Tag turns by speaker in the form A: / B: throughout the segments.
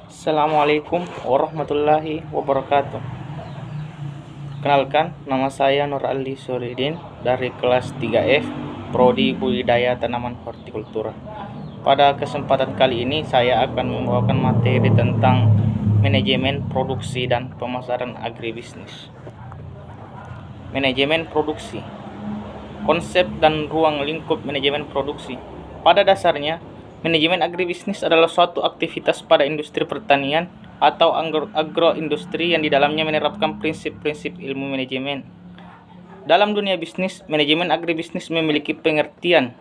A: Assalamualaikum warahmatullahi wabarakatuh. Kenalkan, nama saya Nur Ali Suridin dari kelas 3F, Prodi Budidaya Tanaman Hortikultura. Pada kesempatan kali ini saya akan membawakan materi tentang manajemen produksi dan pemasaran agribisnis. Manajemen produksi. Konsep dan ruang lingkup manajemen produksi. Pada dasarnya, manajemen agribisnis adalah suatu aktivitas pada industri pertanian atau agroindustri yang di dalamnya menerapkan prinsip-prinsip ilmu manajemen. Dalam dunia bisnis, manajemen agribisnis memiliki pengertian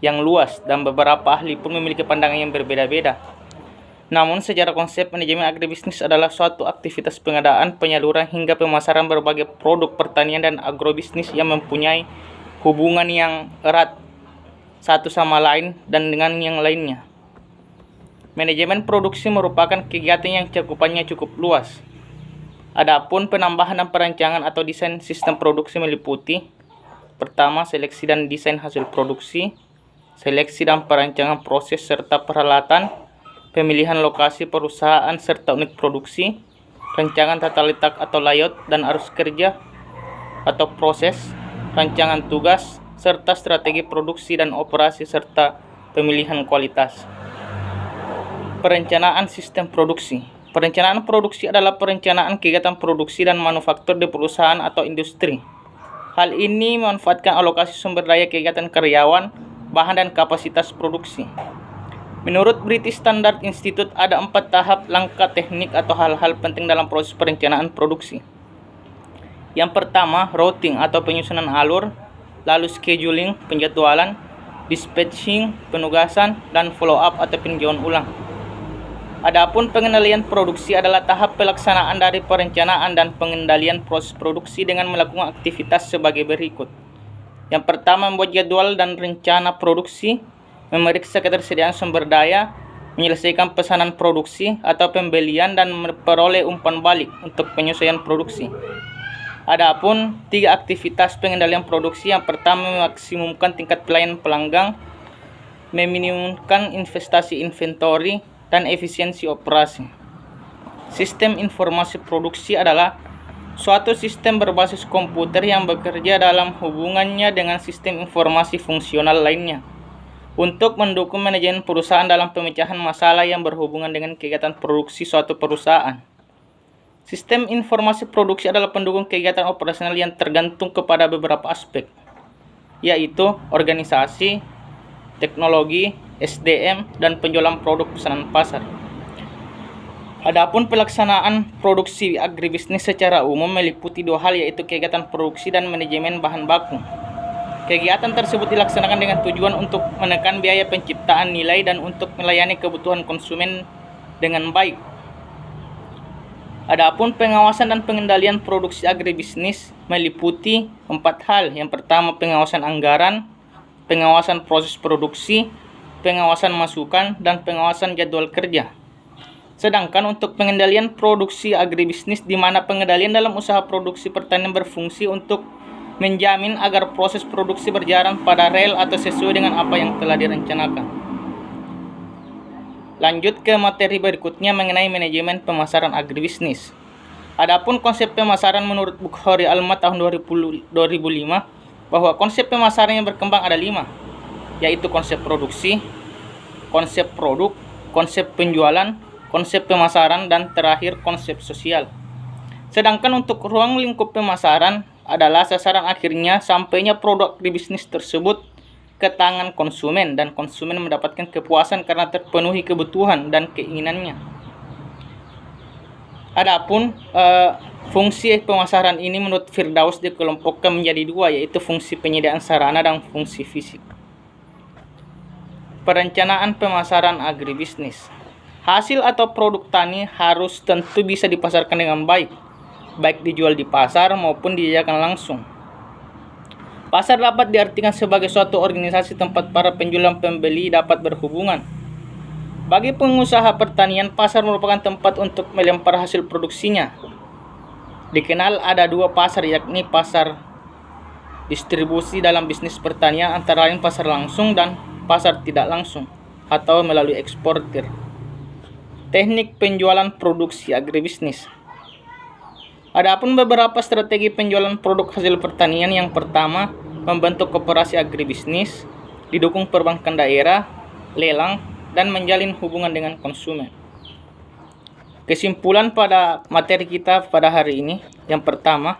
A: yang luas dan beberapa ahli pun memiliki pandangan yang berbeda-beda. Namun, secara konsep, manajemen agribisnis adalah suatu aktivitas pengadaan, penyaluran, hingga pemasaran berbagai produk pertanian dan agrobisnis yang mempunyai hubungan yang erat satu sama lain dan dengan yang lainnya. Manajemen produksi merupakan kegiatan yang cakupannya cukup luas. Adapun penambahan dan perancangan atau desain sistem produksi meliputi: pertama, seleksi dan desain hasil produksi, seleksi dan perancangan proses serta peralatan, pemilihan lokasi perusahaan serta unit produksi, rancangan tata letak atau layout dan arus kerja atau proses, rancangan tugas, serta strategi produksi dan operasi serta pemilihan kualitas. Perencanaan sistem produksi. Perencanaan produksi adalah perencanaan kegiatan produksi dan manufaktur di perusahaan atau industri. Hal ini memanfaatkan alokasi sumber daya kegiatan karyawan, bahan dan kapasitas produksi. Menurut British Standard Institute, ada 4 tahap langkah teknik atau hal-hal penting dalam proses perencanaan produksi. Yang pertama, routing atau penyusunan alur, lalu scheduling, penjadwalan, dispatching, penugasan, dan follow-up atau peninjauan ulang. Adapun pengendalian produksi adalah tahap pelaksanaan dari perencanaan dan pengendalian proses produksi dengan melakukan aktivitas sebagai berikut. Yang pertama, membuat jadwal dan rencana produksi, memeriksa ketersediaan sumber daya, menyelesaikan pesanan produksi atau pembelian, dan memperoleh umpan balik untuk penyesuaian produksi. Adapun 3 aktivitas pengendalian produksi. Yang pertama, memaksimumkan tingkat pelayanan pelanggan, meminimumkan investasi inventory, dan efisiensi operasi. Sistem informasi produksi adalah suatu sistem berbasis komputer yang bekerja dalam hubungannya dengan sistem informasi fungsional lainnya untuk mendukung manajemen perusahaan dalam pemecahan masalah yang berhubungan dengan kegiatan produksi suatu perusahaan. Sistem informasi produksi adalah pendukung kegiatan operasional yang tergantung kepada beberapa aspek, yaitu organisasi, teknologi, SDM, dan penjualan produk pesanan pasar. Adapun pelaksanaan produksi agribisnis secara umum meliputi 2 hal, yaitu kegiatan produksi dan manajemen bahan baku. Kegiatan tersebut dilaksanakan dengan tujuan untuk menekan biaya penciptaan nilai dan untuk melayani kebutuhan konsumen dengan baik. Adapun pengawasan dan pengendalian produksi agribisnis meliputi 4 hal. Yang pertama, pengawasan anggaran, pengawasan proses produksi, pengawasan masukan, dan pengawasan jadwal kerja. Sedangkan untuk pengendalian produksi agribisnis, di mana pengendalian dalam usaha produksi pertanian berfungsi untuk menjamin agar proses produksi berjalan pada rel atau sesuai dengan apa yang telah direncanakan. Lanjut ke materi berikutnya mengenai manajemen pemasaran agribisnis. Adapun konsep pemasaran menurut Bukhari Alma tahun 2005 bahwa konsep pemasaran yang berkembang ada 5, yaitu konsep produksi, konsep produk, konsep penjualan, konsep pemasaran, dan terakhir konsep sosial. Sedangkan untuk ruang lingkup pemasaran adalah sasaran akhirnya sampainya produk agribisnis tersebut ke tangan konsumen dan konsumen mendapatkan kepuasan karena terpenuhi kebutuhan dan keinginannya. Adapun fungsi pemasaran ini menurut Firdaus dikelompokkan menjadi 2, yaitu fungsi penyediaan sarana dan fungsi fisik. Perencanaan pemasaran agribisnis. Hasil atau produk tani harus tentu bisa dipasarkan dengan baik dijual di pasar maupun dijajakan langsung. Pasar dapat diartikan sebagai suatu organisasi tempat para penjual dan pembeli dapat berhubungan. Bagi pengusaha pertanian, pasar merupakan tempat untuk melempar hasil produksinya. Dikenal ada 2 pasar, yakni pasar distribusi dalam bisnis pertanian, antara lain pasar langsung dan pasar tidak langsung atau melalui eksportir. Teknik penjualan produksi agribisnis. Adapun beberapa strategi penjualan produk hasil pertanian. Yang pertama, membentuk koperasi agribisnis, didukung perbankan daerah, lelang, dan menjalin hubungan dengan konsumen. Kesimpulan pada materi kita pada hari ini, yang pertama,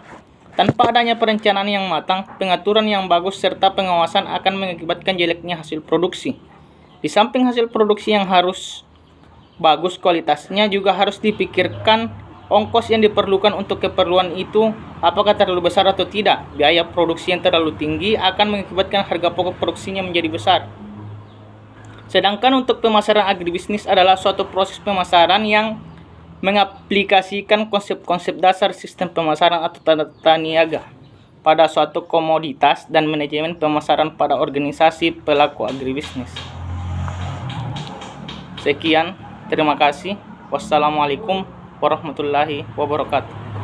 A: tanpa adanya perencanaan yang matang, pengaturan yang bagus, serta pengawasan akan mengakibatkan jeleknya hasil produksi. Di samping hasil produksi yang harus bagus kualitasnya, juga harus dipikirkan ongkos yang diperlukan untuk keperluan itu apakah terlalu besar atau tidak. Biaya produksi yang terlalu tinggi akan mengakibatkan harga pokok produksinya menjadi besar. Sedangkan untuk pemasaran agribisnis adalah suatu proses pemasaran yang mengaplikasikan konsep-konsep dasar sistem pemasaran atau tata niaga pada suatu komoditas dan manajemen pemasaran pada organisasi pelaku agribisnis. Sekian, terima kasih. Wassalamualaikum warahmatullahi wabarakatuh.